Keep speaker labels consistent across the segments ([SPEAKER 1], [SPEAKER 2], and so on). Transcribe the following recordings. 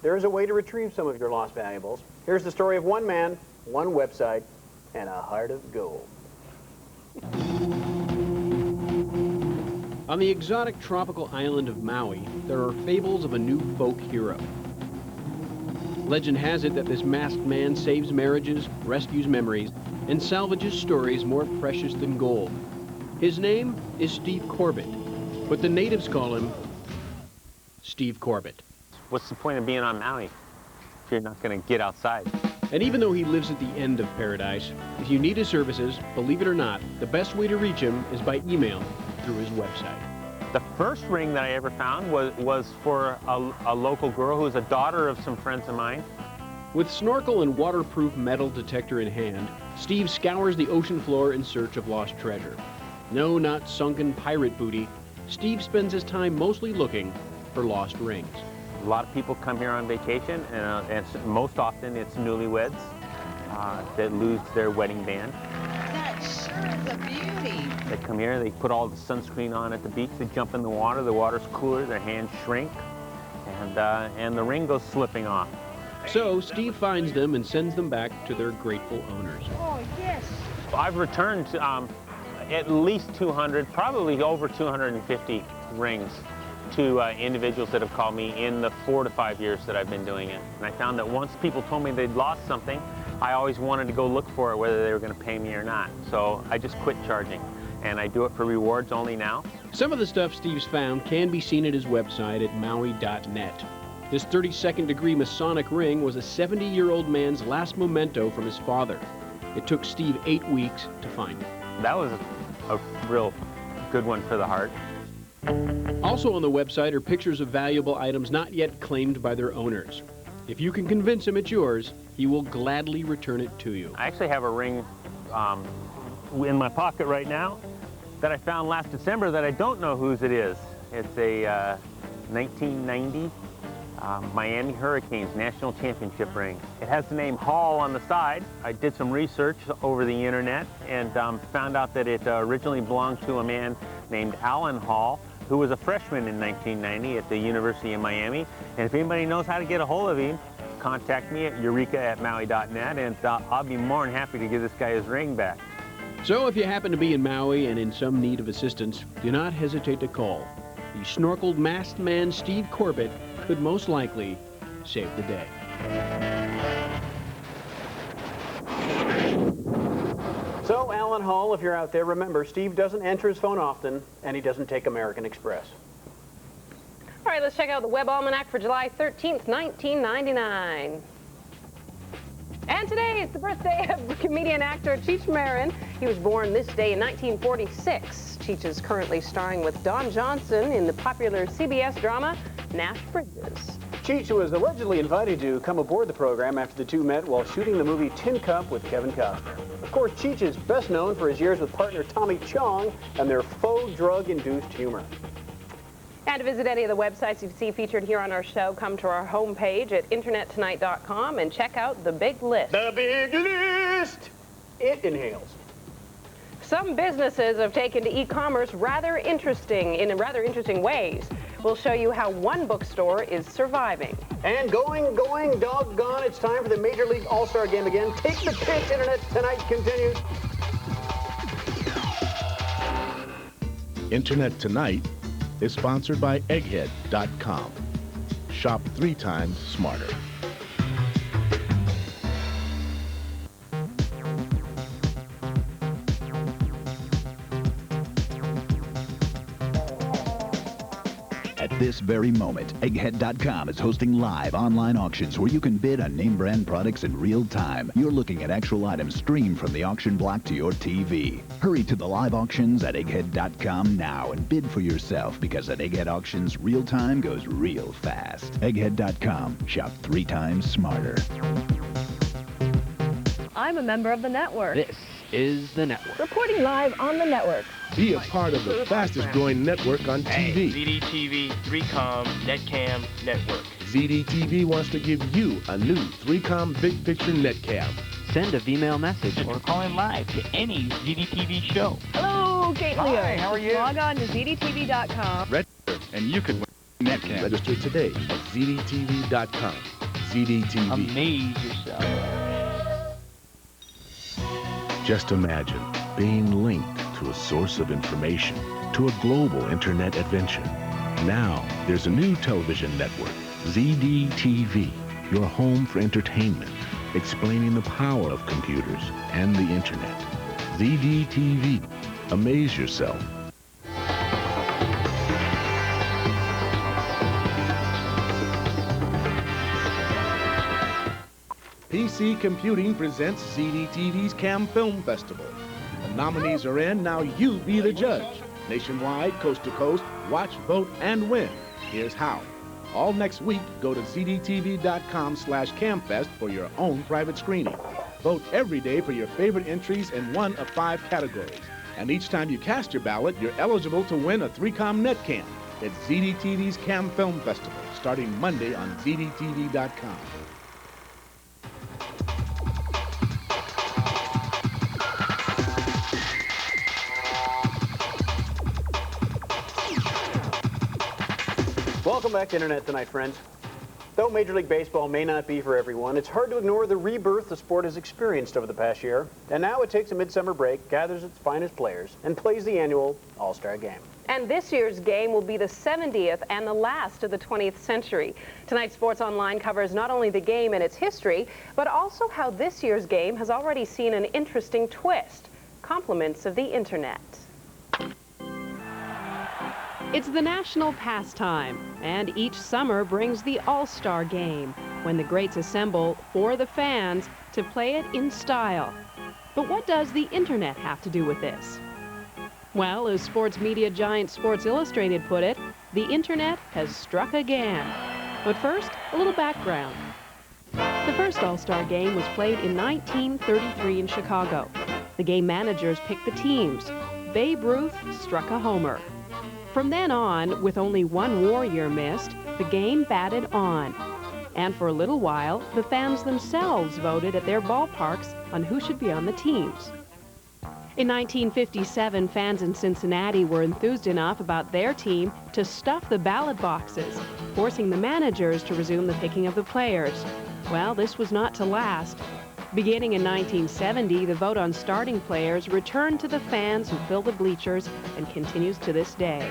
[SPEAKER 1] There is a way to retrieve some of your lost valuables. Here's the story of one man, one website, and a heart of gold.
[SPEAKER 2] On the exotic tropical island of Maui, there are fables of a new folk hero. Legend has it that this masked man saves marriages, rescues memories, and salvages stories more precious than gold. His name is Steve Corbett, but the natives call him Steve Corbett.
[SPEAKER 3] What's the point of being on Maui if you're not going to get outside?
[SPEAKER 2] And even though he lives at the end of paradise, if you need his services, believe it or not, the best way to reach him is by email through his website.
[SPEAKER 3] The first ring that I ever found was for a local girl who was a daughter of some friends of mine.
[SPEAKER 2] With snorkel and waterproof metal detector in hand, Steve scours the ocean floor in search of lost treasure. No, not sunken pirate booty. Steve spends his time mostly looking for lost rings.
[SPEAKER 3] A lot of people come here on vacation, and most often it's newlyweds that lose their wedding band.
[SPEAKER 4] That sure is a beauty.
[SPEAKER 3] They come here, they put all the sunscreen on at the beach, they jump in the water's cooler, their hands shrink, and the ring goes slipping off.
[SPEAKER 2] So Steve finds them and sends them back to their grateful owners.
[SPEAKER 4] Oh, yes.
[SPEAKER 3] I've returned at least 200, probably over 250 rings to individuals that have called me in the 4 to 5 years that I've been doing it. And I found that once people told me they'd lost something, I always wanted to go look for it, whether they were going to pay me or not. So I just quit charging, and I do it for rewards only now.
[SPEAKER 2] Some of the stuff Steve's found can be seen at his website at maui.net. This 32nd degree Masonic ring was a 70-year-old man's last memento from his father. It took Steve 8 weeks to find it.
[SPEAKER 3] That was a real good one for the heart.
[SPEAKER 2] Also on the website are pictures of valuable items not yet claimed by their owners. If you can convince him it's yours, he will gladly return it to you.
[SPEAKER 3] I actually have a ring in my pocket right now that I found last December that I don't know whose it is. It's a 1990 Miami Hurricanes National Championship ring. It has the name Hall on the side. I did some research over the internet and found out that it originally belonged to a man named Alan Hall, who was a freshman in 1990 at the University of Miami. And if anybody knows how to get a hold of him, contact me at eureka@maui.net, and I'll be more than happy to give this guy his ring back.
[SPEAKER 2] So if you happen to be in Maui and in some need of assistance, do not hesitate to call. The snorkeled masked man Steve Corbett could most likely save the day.
[SPEAKER 1] So, Alan Hall, if you're out there, remember, Steve doesn't answer his phone often, and he doesn't take American Express.
[SPEAKER 5] All right, let's check out the Web Almanac for July 13th, 1999. And today is the birthday of comedian actor Cheech Marin. He was born this day in 1946. Cheech is currently starring with Don Johnson in the popular CBS drama Nash Bridges.
[SPEAKER 1] Cheech was allegedly invited to come aboard the program after the two met while shooting the movie Tin Cup with Kevin Costner. Of course, Cheech is best known for his years with partner Tommy Chong and their faux drug-induced humor.
[SPEAKER 5] And to visit any of the websites you see featured here on our show, come to our homepage at internettonight.com and check out The Big List.
[SPEAKER 1] The Big List! It inhales.
[SPEAKER 5] Some businesses have taken to e-commerce in rather interesting ways. We'll show you how one bookstore is surviving.
[SPEAKER 1] And going, doggone, it's time for the Major League All-Star Game again. Take the pitch, Internet Tonight continues.
[SPEAKER 6] Internet Tonight is sponsored by egghead.com. Shop 3 times smarter.
[SPEAKER 7] At this very moment, egghead.com is hosting live online auctions where you can bid on name brand products in real time. You're looking at actual items streamed from the auction block to your TV. Hurry to the live auctions at egghead.com now and bid for yourself, because at Egghead Auctions, real time goes real fast. Egghead.com. Shop 3 times smarter.
[SPEAKER 8] I'm a member of the network.
[SPEAKER 2] This is the network.
[SPEAKER 8] Reporting live on the network.
[SPEAKER 6] Be a part of the fastest growing network on TV.
[SPEAKER 9] ZDTV 3Com Netcam Network.
[SPEAKER 6] ZDTV wants to give you a new 3Com Big Picture Netcam.
[SPEAKER 9] Send a Vmail message or call in live to any ZDTV show.
[SPEAKER 8] Hello, Kate Leo.
[SPEAKER 9] Hi, how are you?
[SPEAKER 8] Log on to ZDTV.com.
[SPEAKER 6] Register and you can win Netcam. Register today at ZDTV.com. ZDTV.
[SPEAKER 9] Amaze yourself.
[SPEAKER 6] Just imagine being linked to a source of information, to a global internet adventure. Now, there's a new television network, ZDTV, your home for entertainment, explaining the power of computers and the internet. ZDTV. Amaze yourself. PC Computing presents ZDTV's Cam Film Festival. The nominees are in, now you be the judge. Nationwide, coast to coast, watch, vote, and win. Here's how. All next week, go to ZDTV.com/CamFest for your own private screening. Vote every day for your favorite entries in one of 5 categories. And each time you cast your ballot, you're eligible to win a 3Com Netcam. It's ZDTV's Cam Film Festival, starting Monday on ZDTV.com.
[SPEAKER 1] Welcome back to Internet Tonight, friends. Though Major League Baseball may not be for everyone, it's hard to ignore the rebirth the sport has experienced over the past year. And now it takes a midsummer break, gathers its finest players, and plays the annual All-Star Game.
[SPEAKER 5] And this year's game will be the 70th and the last of the 20th century. Tonight, Sports Online covers not only the game and its history, but also how this year's game has already seen an interesting twist. Compliments of the Internet. It's the national pastime, and each summer brings the All-Star Game, when the greats assemble for the fans to play it in style. But what does the Internet have to do with this? Well, as sports media giant Sports Illustrated put it, the Internet has struck again. But first, a little background. The first All-Star Game was played in 1933 in Chicago. The game managers picked the teams. Babe Ruth struck a homer. From then on, with only one war year missed, the game batted on. And for a little while, the fans themselves voted at their ballparks on who should be on the teams. In 1957, fans in Cincinnati were enthused enough about their team to stuff the ballot boxes, forcing the managers to resume the picking of the players. Well, this was not to last. Beginning in 1970, the vote on starting players returned to the fans who fill the bleachers and continues to this day.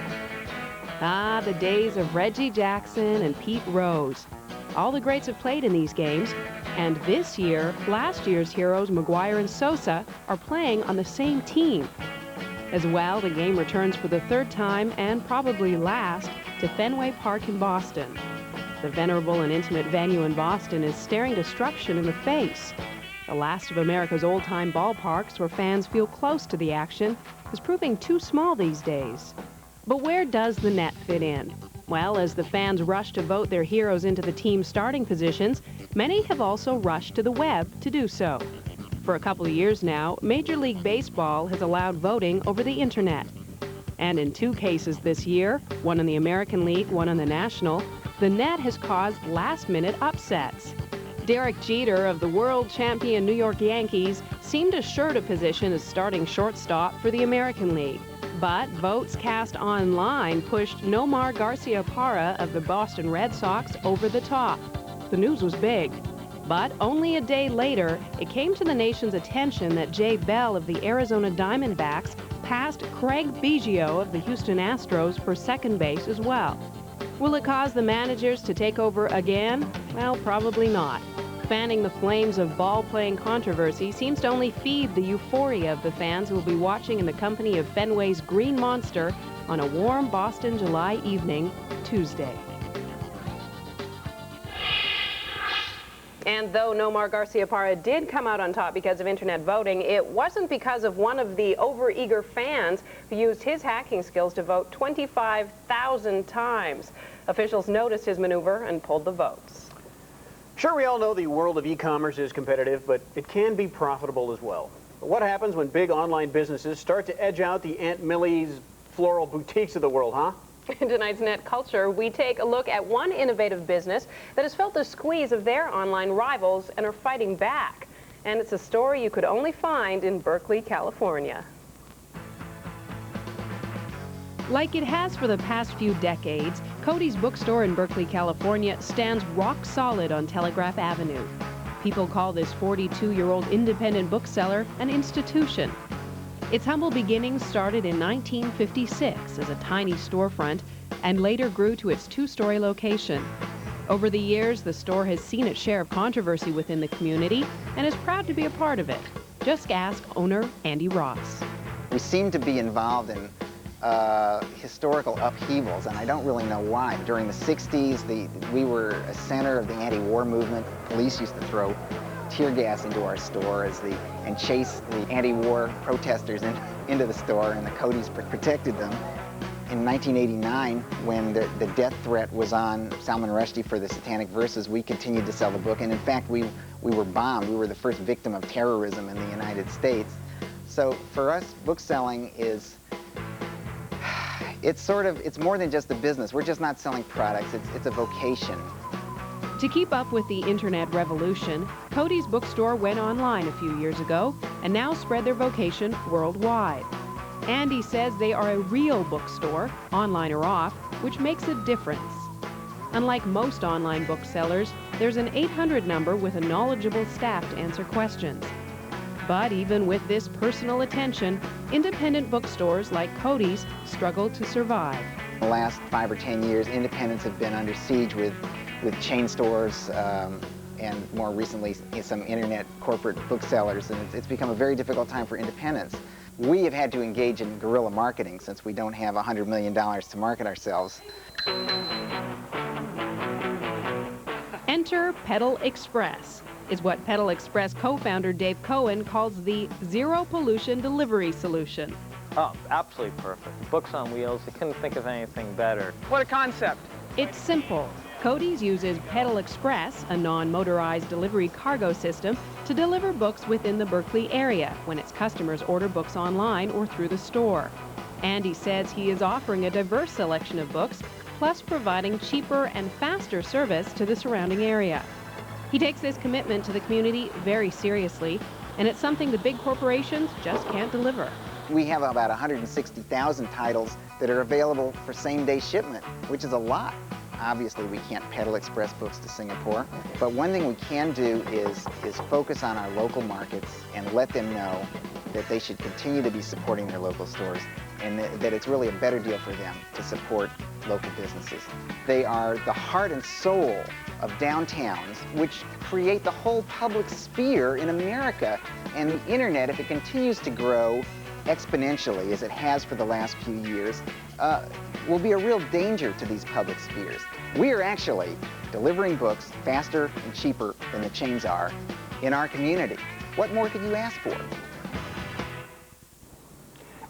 [SPEAKER 5] Ah, the days of Reggie Jackson and Pete Rose. All the greats have played in these games, and this year, last year's heroes McGuire and Sosa are playing on the same team. As well, the game returns for the 3rd time and probably last to Fenway Park in Boston. The venerable and intimate venue in Boston is staring destruction in the face. The last of America's old-time ballparks where fans feel close to the action is proving too small these days. But where does the net fit in? Well, as the fans rush to vote their heroes into the team's starting positions, many have also rushed to the web to do so. For a couple of years now, Major League Baseball has allowed voting over the Internet. And in 2 cases this year, one in the American League, one in the National, the net has caused last-minute upsets. Derek Jeter of the world champion New York Yankees seemed assured a position as starting shortstop for the American League. But votes cast online pushed Nomar Garciaparra of the Boston Red Sox over the top. The news was big. But only a day later, it came to the nation's attention that Jay Bell of the Arizona Diamondbacks passed Craig Biggio of the Houston Astros for second base as well. Will it cause the managers to take over again? Well, probably not. Fanning the flames of ball-playing controversy seems to only feed the euphoria of the fans who will be watching in the company of Fenway's Green Monster on a warm Boston July evening, Tuesday. And though Nomar Garciaparra did come out on top because of Internet voting, it wasn't because of one of the overeager fans who used his hacking skills to vote 25,000 times. Officials noticed his maneuver and pulled the votes.
[SPEAKER 1] Sure, we all know the world of e-commerce is competitive, but it can be profitable as well. But what happens when big online businesses start to edge out the Aunt Millie's floral boutiques of the world, huh?
[SPEAKER 5] In tonight's Net Culture, we take a look at one innovative business that has felt the squeeze of their online rivals and are fighting back. And it's a story you could only find in Berkeley, California. Like it has for the past few decades, Cody's bookstore in Berkeley, California stands rock solid on Telegraph Avenue. People call this 42-year-old independent bookseller an institution. Its humble beginnings started in 1956 as a tiny storefront and later grew to its two-story location. Over the years, the store has seen its share of controversy within the community and is proud to be a part of it. Just ask owner Andy Ross.
[SPEAKER 10] We seem to be involved in historical upheavals, and I don't really know why. During the 60s, we were a center of the anti-war movement. Police used to throw tear gas into our store and chase the anti-war protesters into the store, and the Codys protected them. In 1989, when the death threat was on Salman Rushdie for the Satanic Verses, we continued to sell the book, and in fact, we were bombed. We were the first victim of terrorism in the United States. So for us, book selling is, it's more than just a business. We're just not selling products, it's a vocation.
[SPEAKER 5] To keep up with the internet revolution, Cody's bookstore went online a few years ago and now spread their vocation worldwide. Andy says they are a real bookstore, online or off, which makes a difference. Unlike most online booksellers, there's an 800 number with a knowledgeable staff to answer questions. But even with this personal attention, independent bookstores like Cody's struggle to survive.
[SPEAKER 10] In the last 5 or 10 years, independents have been under siege with chain stores and more recently some internet corporate booksellers, and it's become a very difficult time for independents. We have had to engage in guerrilla marketing since we don't have $100 million to market ourselves.
[SPEAKER 5] Enter Pedal Express. Is what Pedal Express co-founder Dave Cohen calls the zero pollution delivery solution.
[SPEAKER 11] Oh, absolutely perfect. Books on wheels, I couldn't think of anything better.
[SPEAKER 12] What a concept.
[SPEAKER 5] It's simple. Cody's uses Pedal Express, a non-motorized delivery cargo system, to deliver books within the Berkeley area when its customers order books online or through the store. Andy says he is offering a diverse selection of books, plus providing cheaper and faster service to the surrounding area. He takes this commitment to the community very seriously, and it's something the big corporations just can't deliver.
[SPEAKER 10] We have about 160,000 titles that are available for same-day shipment, which is a lot. Obviously, we can't Pedal Express books to Singapore, but one thing we can do is focus on our local markets and let them know that they should continue to be supporting their local stores and that it's really a better deal for them to support local businesses. They are the heart and soul of downtowns, which create the whole public sphere in America. And the internet, if it continues to grow exponentially, as it has for the last few years, will be a real danger to these public spheres. We are actually delivering books faster and cheaper than the chains are in our community. What more could you ask for?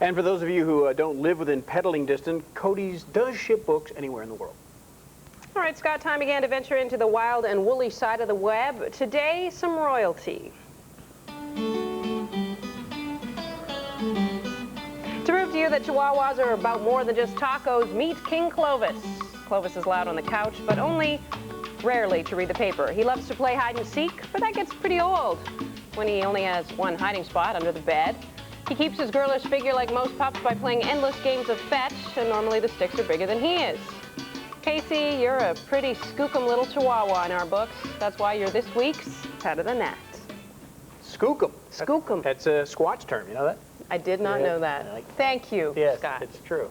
[SPEAKER 1] And for those of you who don't live within pedaling distance, Cody's does ship books anywhere in the world.
[SPEAKER 5] All right, Scott, time again to venture into the wild and woolly side of the web. Today, some royalty. To prove to you that Chihuahuas are about more than just tacos, meet King Clovis. Clovis is loud on the couch, but only rarely to read the paper. He loves to play hide and seek, but that gets pretty old when he only has one hiding spot under the bed. He keeps his girlish figure like most pups by playing endless games of fetch, and normally the sticks are bigger than he is. Casey, you're a pretty skookum little Chihuahua in our books. That's why you're this week's Pet of the Net.
[SPEAKER 1] Skookum.
[SPEAKER 5] Skookum.
[SPEAKER 1] That's a Squatch term, you know that?
[SPEAKER 5] I did not know that. Thank you,
[SPEAKER 1] yes,
[SPEAKER 5] Scott.
[SPEAKER 1] It's true.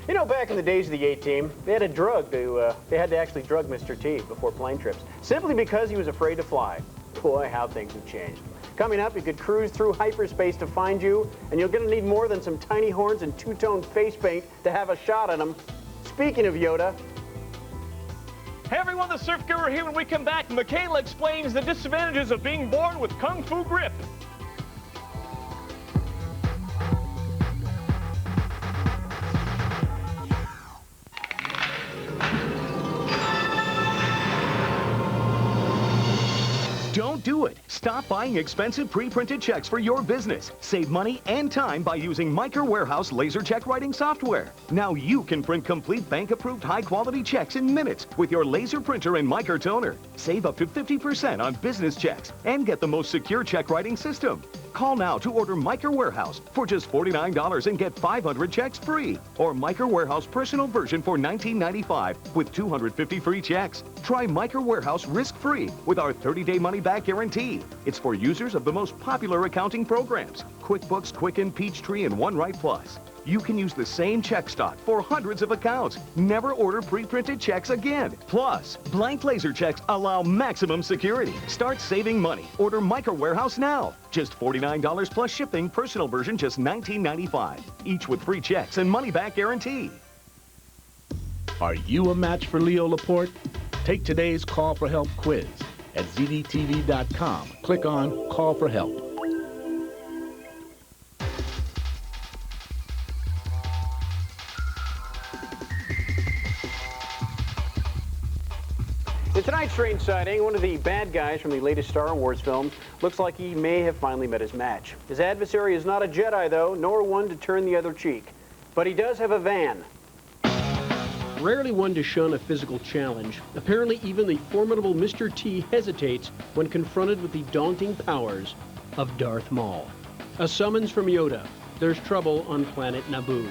[SPEAKER 1] You know, back in the days of the A-Team, they had they had to actually drug Mr. T before plane trips, simply because he was afraid to fly. Boy, how things have changed. Coming up, you could cruise through hyperspace to find you, and you're going to need more than some tiny horns and two-tone face paint to have a shot at him. Speaking of Yoda...
[SPEAKER 13] Hey everyone, the Surf Guru here. When we come back, Michaela explains the disadvantages of being born with Kung Fu grip.
[SPEAKER 14] Don't do it. Stop buying expensive pre-printed checks for your business. Save money and time by using Micro Warehouse laser check writing software. Now you can print complete bank-approved high-quality checks in minutes with your laser printer and micro toner. Save up to 50% on business checks and get the most secure check writing system. Call now to order Micro Warehouse for just $49 and get 500 checks free. Or Micro Warehouse Personal version for $19.95 with 250 free checks. Try Micro Warehouse risk-free with our 30-day money-back guarantee. It's for users of the most popular accounting programs, QuickBooks, Quicken, Peachtree, and OneWrite Plus. You can use the same check stock for hundreds of accounts. Never order pre-printed checks again. Plus, blank laser checks allow maximum security. Start saving money. Order Micro Warehouse now. Just $49 plus shipping. Personal version just $19.95. Each with free checks and money-back guarantee.
[SPEAKER 6] Are you a match for Leo Laporte? Take today's Call for Help quiz at ZDTV.com. Click on Call for Help.
[SPEAKER 1] In tonight's strange sighting, one of the bad guys from the latest Star Wars film looks like he may have finally met his match. His adversary is not a Jedi, though, nor one to turn the other cheek. But he does have a van.
[SPEAKER 2] Rarely one to shun a physical challenge, apparently even the formidable Mr. T hesitates when confronted with the daunting powers of Darth Maul. A summons from Yoda. There's trouble on planet Naboo.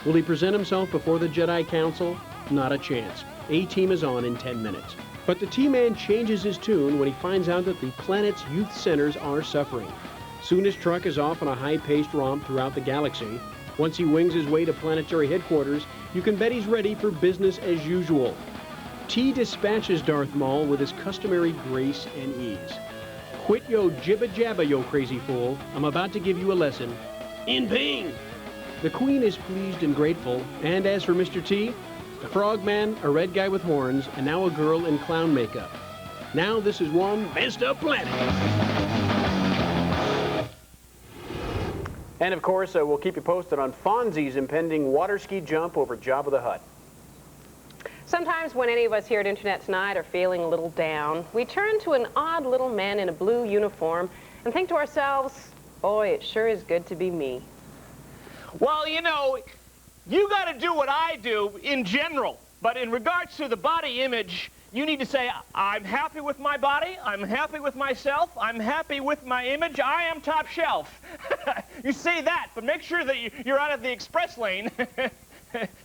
[SPEAKER 2] Will he present himself before the Jedi Council? Not a chance. A-Team is on in 10 minutes. But the T-Man changes his tune when he finds out that the planet's youth centers are suffering. Soon his truck is off on a high-paced romp throughout the galaxy. Once he wings his way to planetary headquarters, you can bet he's ready for business as usual. T dispatches Darth Maul with his customary grace and ease. Quit yo jibba jabba, yo crazy fool. I'm about to give you a lesson in ping. The Queen is pleased and grateful, and as for Mr. T, a frogman, a red guy with horns, and now a girl in clown makeup. Now this is one messed up planet.
[SPEAKER 1] And of course, we'll keep you posted on Fonzie's impending water ski jump over Jabba the Hutt.
[SPEAKER 5] Sometimes when any of us here at Internet Tonight are feeling a little down, we turn to an odd little man in a blue uniform and think to ourselves, boy, it sure is good to be me.
[SPEAKER 13] Well, you know, you got to do what I do in general, but in regards to the body image, you need to say, I'm happy with my body, I'm happy with myself, I'm happy with my image, I am top shelf. You say that, but make sure that you're out of the express lane.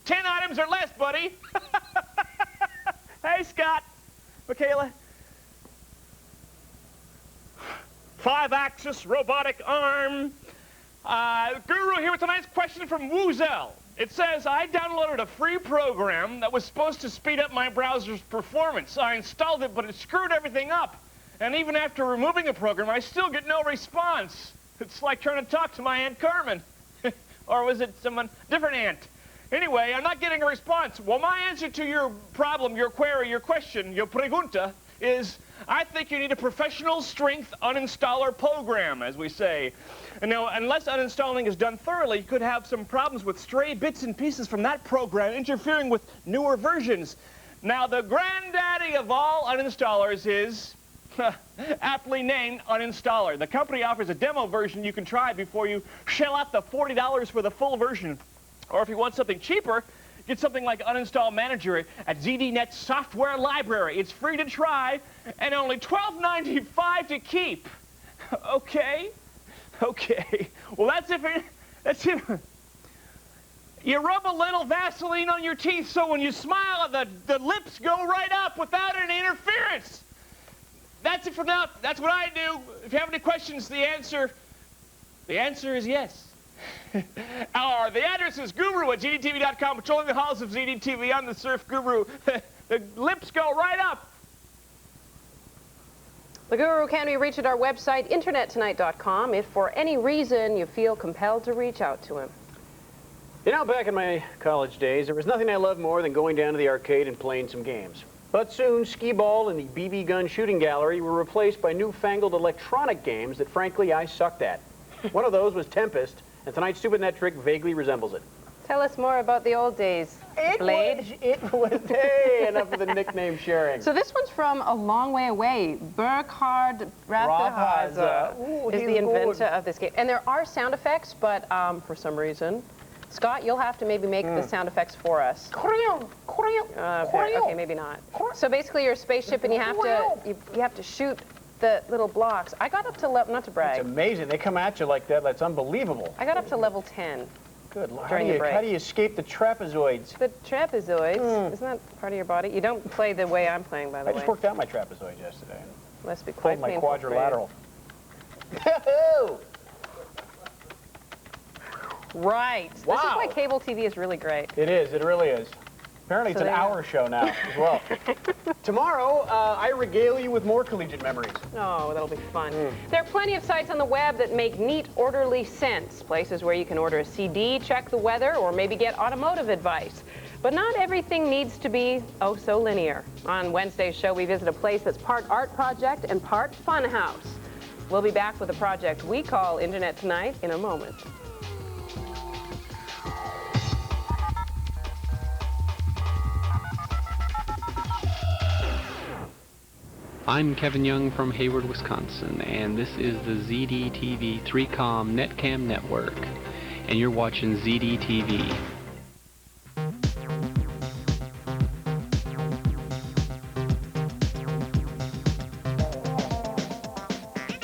[SPEAKER 13] 10 items or less, buddy. Hey, Scott, Michaela. 5-axis robotic arm. Guru here with tonight's question from Woozel. It says, I downloaded a free program that was supposed to speed up my browser's performance. I installed it, but it screwed everything up. And even after removing the program, I still get no response. It's like trying to talk to my Aunt Carmen. Or was it someone, different aunt? Anyway, I'm not getting a response. Well, my answer to your problem, your query, your question, your pregunta, is I think you need a professional strength uninstaller program, as we say. And now, unless uninstalling is done thoroughly, you could have some problems with stray bits and pieces from that program interfering with newer versions. Now, the granddaddy of all uninstallers is aptly named Uninstaller. The company offers a demo version you can try before you shell out the $40 for the full version. Or if you want something cheaper, get something like Uninstall Manager at ZDNet Software Library. It's free to try and only $12.95 to keep. Okay? Okay. Well, that's if you rub a little Vaseline on your teeth so when you smile, the lips go right up without any interference. That's it for now. That's what I do. If you have any questions, the answer is yes. The address is guru at ZDTV.com, patrolling the halls of ZDTV on the Surf Guru. The lips go right up.
[SPEAKER 5] The Guru can be reached at our website, internettonight.com, if for any reason you feel compelled to reach out to him.
[SPEAKER 1] You know, back in my college days, there was nothing I loved more than going down to the arcade and playing some games. But soon, skee-ball and the BB gun shooting gallery were replaced by newfangled electronic games that, frankly, I sucked at. One of those was Tempest, and tonight's Stupid Net Trick vaguely resembles it.
[SPEAKER 5] Tell us more about the old days, Blade.
[SPEAKER 1] Hey, enough of the nickname sharing.
[SPEAKER 5] So this one's from a long way away. Burkhard Rathhazer is the inventor of this game. And there are sound effects, but for some reason, Scott, you'll have to maybe make the sound effects for us. Okay, maybe not. So basically, you're a spaceship, and you have to shoot the little blocks. I got up to level, not to brag.
[SPEAKER 1] It's amazing. They come at you like that. That's unbelievable.
[SPEAKER 5] I got up to level 10.
[SPEAKER 1] Good Lord.
[SPEAKER 5] During the break.
[SPEAKER 1] How do you escape the trapezoids?
[SPEAKER 5] The trapezoids, isn't that part of your body? You don't play the way I'm playing, by the way.
[SPEAKER 1] I just worked out my trapezoid yesterday.
[SPEAKER 5] Must be quite
[SPEAKER 1] pulled my
[SPEAKER 5] painful
[SPEAKER 1] quadrilateral.
[SPEAKER 5] Right.
[SPEAKER 1] Wow.
[SPEAKER 5] This is why cable TV is really great.
[SPEAKER 1] It is. It really is. Apparently, it's an hour show now as well. Tomorrow, I regale you with more collegiate memories.
[SPEAKER 5] Oh, that'll be fun. There are plenty of sites on the web that make neat, orderly sense. Places where you can order a CD, check the weather, or maybe get automotive advice. But not everything needs to be oh so linear. On Wednesday's show, we visit a place that's part art project and part fun house. We'll be back with a project we call Internet Tonight in a moment.
[SPEAKER 12] I'm Kevin Young from Hayward, Wisconsin, and this is the ZDTV 3Com Netcam Network, and you're watching ZDTV.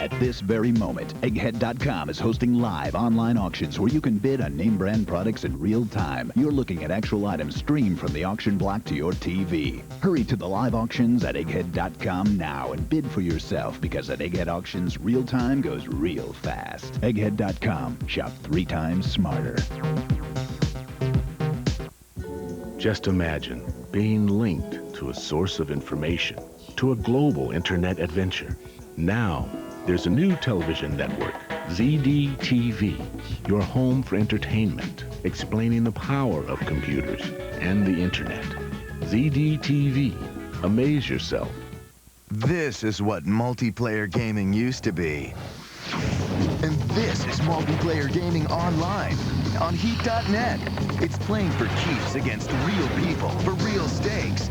[SPEAKER 7] At this very moment, Egghead.com is hosting live online auctions where you can bid on name brand products in real time. You're looking at actual items streamed from the auction block to your TV. Hurry to the live auctions at Egghead.com now and bid for yourself, because at Egghead Auctions, real time goes real fast. Egghead.com. Shop 3 times smarter.
[SPEAKER 6] Just imagine being linked to a source of information, to a global internet adventure. Now, there's a new television network, ZDTV, your home for entertainment, explaining the power of computers and the internet. ZDTV, amaze yourself.
[SPEAKER 15] This is what multiplayer gaming used to be. And this is multiplayer gaming online on Heat.net. It's playing for keeps against real people for real stakes.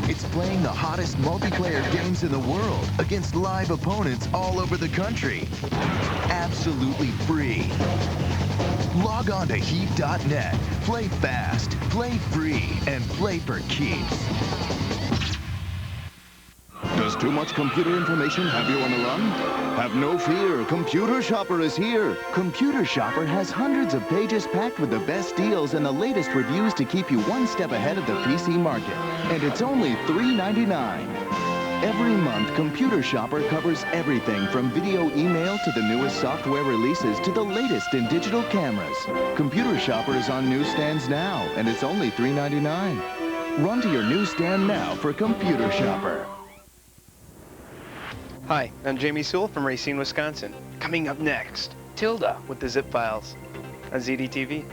[SPEAKER 15] It's playing the hottest multiplayer games in the world against live opponents all over the country. Absolutely free. Log on to Heat.net. Play fast, play free, and play for keeps.
[SPEAKER 16] Does too much computer information have you on the run? Have no fear, Computer Shopper is here.
[SPEAKER 7] Computer Shopper has hundreds of pages packed with the best deals and the latest reviews to keep you one step ahead of the PC market. And it's only $3.99. Every month, Computer Shopper covers everything from video email to the newest software releases to the latest in digital cameras. Computer Shopper is on newsstands now, and it's only $3.99. Run to your newsstand now for Computer Shopper.
[SPEAKER 17] Hi, I'm Jamie Sewell from Racine, Wisconsin. Coming up next, Tilda with the Zip Files on ZDTV.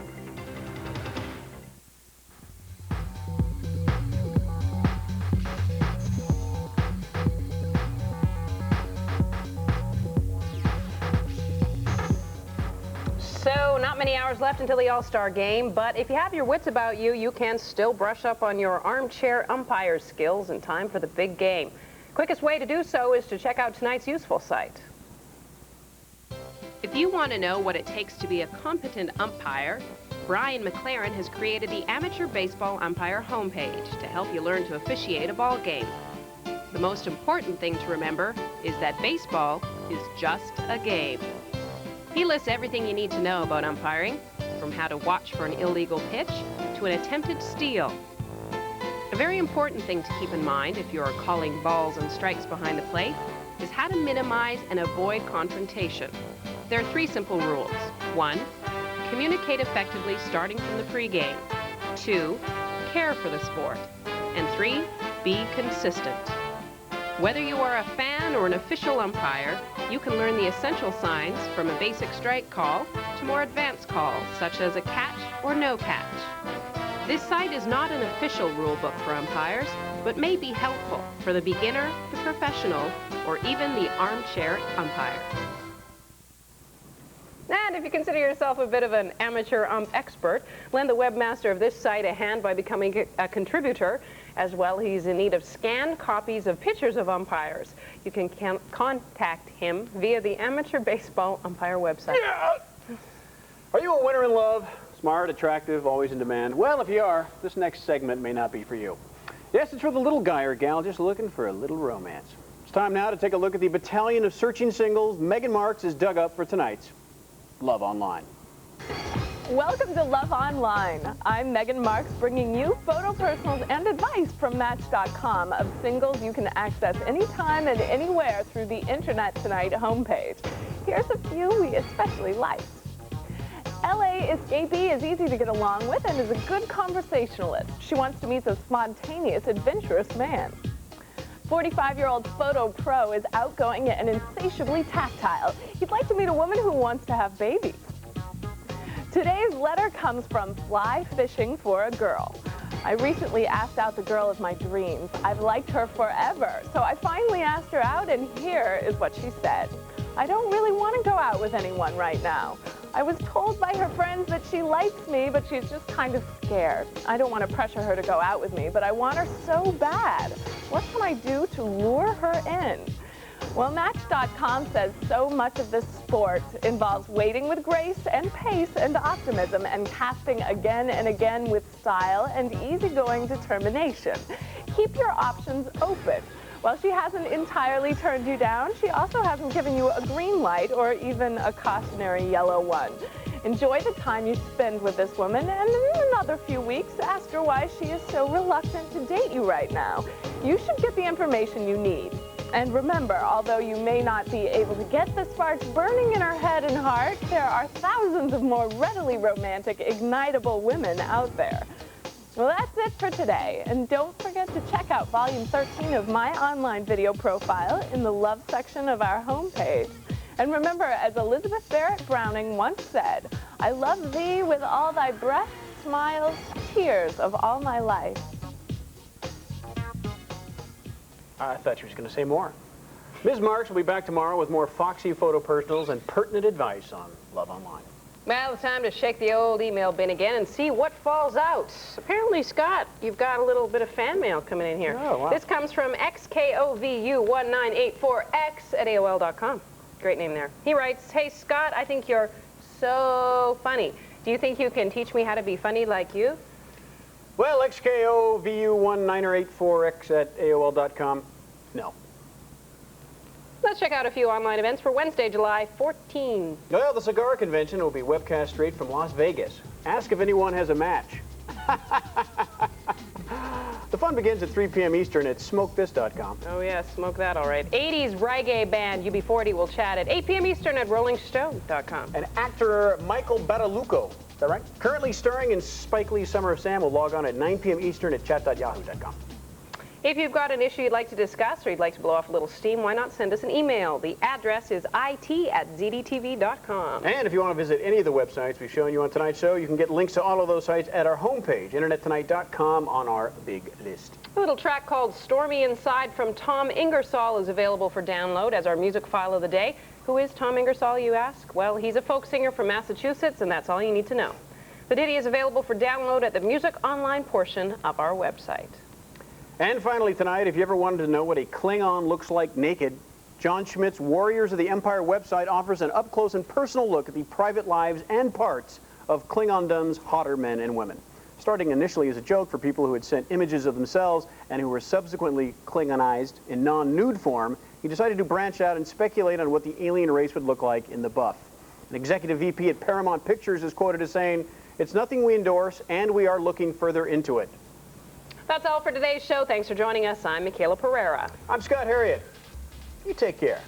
[SPEAKER 5] So, not many hours left until the All-Star game, but if you have your wits about you, you can still brush up on your armchair umpire skills in time for the big game. Quickest way to do so is to check out tonight's useful site. If you want to know what it takes to be a competent umpire, Brian McLaren has created the Amateur Baseball Umpire homepage to help you learn to officiate a ball game. The most important thing to remember is that baseball is just a game. He lists everything you need to know about umpiring, from how to watch for an illegal pitch to an attempted steal. A very important thing to keep in mind if you're calling balls and strikes behind the plate is how to minimize and avoid confrontation. There are 3 simple rules. 1, communicate effectively starting from the pregame. 2, care for the sport. And 3, be consistent. Whether you are a fan or an official umpire, you can learn the essential signs from a basic strike call to more advanced calls, such as a catch or no catch. This site is not an official rule book for umpires, but may be helpful for the beginner, the professional, or even the armchair umpire. And if you consider yourself a bit of an amateur ump expert, lend the webmaster of this site a hand by becoming a contributor. As well, he's in need of scanned copies of pictures of umpires. You can contact him via the Amateur Baseball Umpire website.
[SPEAKER 1] Yeah. Are you a winner in love? Smart, attractive, always in demand? Well, if you are, this next segment may not be for you. Yes, it's for the little guy or gal just looking for a little romance. It's time now to take a look at the battalion of searching singles Megan Marks has dug up for tonight's Love Online.
[SPEAKER 8] Welcome to Love Online. I'm Megan Marks, bringing you photo personals and advice from Match.com of singles you can access anytime and anywhere through the Internet Tonight homepage. Here's a few we especially liked. LA escapee is easy to get along with and is a good conversationalist. She wants to meet a spontaneous, adventurous man. 45-year-old photo pro is outgoing and insatiably tactile. He'd like to meet a woman who wants to have babies. Today's letter comes from Fly Fishing for a Girl. I recently asked out the girl of my dreams. I've liked her forever, so I finally asked her out, and here is what she said. I don't really want to go out with anyone right now. I was told by her friends that she likes me, but she's just kind of scared. I don't want to pressure her to go out with me, but I want her so bad. What can I do to lure her in? Well, Match.com says so much of this sport involves waiting with grace and pace and optimism and casting again and again with style and easygoing determination. Keep your options open. While she hasn't entirely turned you down, she also hasn't given you a green light or even a cautionary yellow one. Enjoy the time you spend with this woman, and in another few weeks, ask her why she is so reluctant to date you right now. You should get the information you need. And remember, although you may not be able to get the sparks burning in her head and heart, there are thousands of more readily romantic, ignitable women out there. Well, that's it for today. And don't forget to check out Volume 13 of my online video profile in the Love section of our homepage. And remember, as Elizabeth Barrett Browning once said, I love thee with all thy breath, smiles, tears of all my life.
[SPEAKER 1] I thought you were going to say more. Ms. Marks will be back tomorrow with more foxy photo personals and pertinent advice on Love Online.
[SPEAKER 5] Well, it's time to shake the old email bin again and see what falls out. Apparently, Scott, you've got a little bit of fan mail coming in here.
[SPEAKER 1] Oh, wow.
[SPEAKER 5] This comes from XKOVU1984X@AOL.com. Great name there. He writes, hey, Scott, I think you're so funny. Do you think you can teach me how to be funny like you?
[SPEAKER 1] Well, XKOVU1984X@AOL.com. No.
[SPEAKER 5] Let's check out a few online events for Wednesday, July 14.
[SPEAKER 1] Well, the cigar convention will be webcast straight from Las Vegas. Ask if anyone has a match. The fun begins at 3 p.m. Eastern at smokethis.com.
[SPEAKER 5] Oh, yeah, smoke that, all right. 80s reggae band UB40 will chat at 8 p.m. Eastern at rollingstone.com.
[SPEAKER 1] And actor Michael Badalucco, is that right? Currently starring in Spike Lee's Summer of Sam will log on at 9 p.m. Eastern at chat.yahoo.com.
[SPEAKER 5] If you've got an issue you'd like to discuss or you'd like to blow off a little steam, why not send us an email? The address is it@zdtv.com.
[SPEAKER 1] And if you want to visit any of the websites we've shown you on tonight's show, you can get links to all of those sites at our homepage, internettonight.com, on our big list.
[SPEAKER 5] A little track called Stormy Inside from Tom Ingersoll is available for download as our music file of the day. Who is Tom Ingersoll, you ask? Well, he's a folk singer from Massachusetts, and that's all you need to know. The ditty is available for download at the music online portion of our website.
[SPEAKER 1] And finally tonight, if you ever wanted to know what a Klingon looks like naked, John Schmidt's Warriors of the Empire website offers an up-close and personal look at the private lives and parts of Klingondon's hotter men and women. Starting initially as a joke for people who had sent images of themselves and who were subsequently Klingonized in non-nude form, he decided to branch out and speculate on what the alien race would look like in the buff. An executive VP at Paramount Pictures is quoted as saying, "It's nothing we endorse, and we are looking further into it."
[SPEAKER 5] That's all for today's show. Thanks for joining us. I'm Michaela Pereira.
[SPEAKER 1] I'm Scott Harriet. You take care.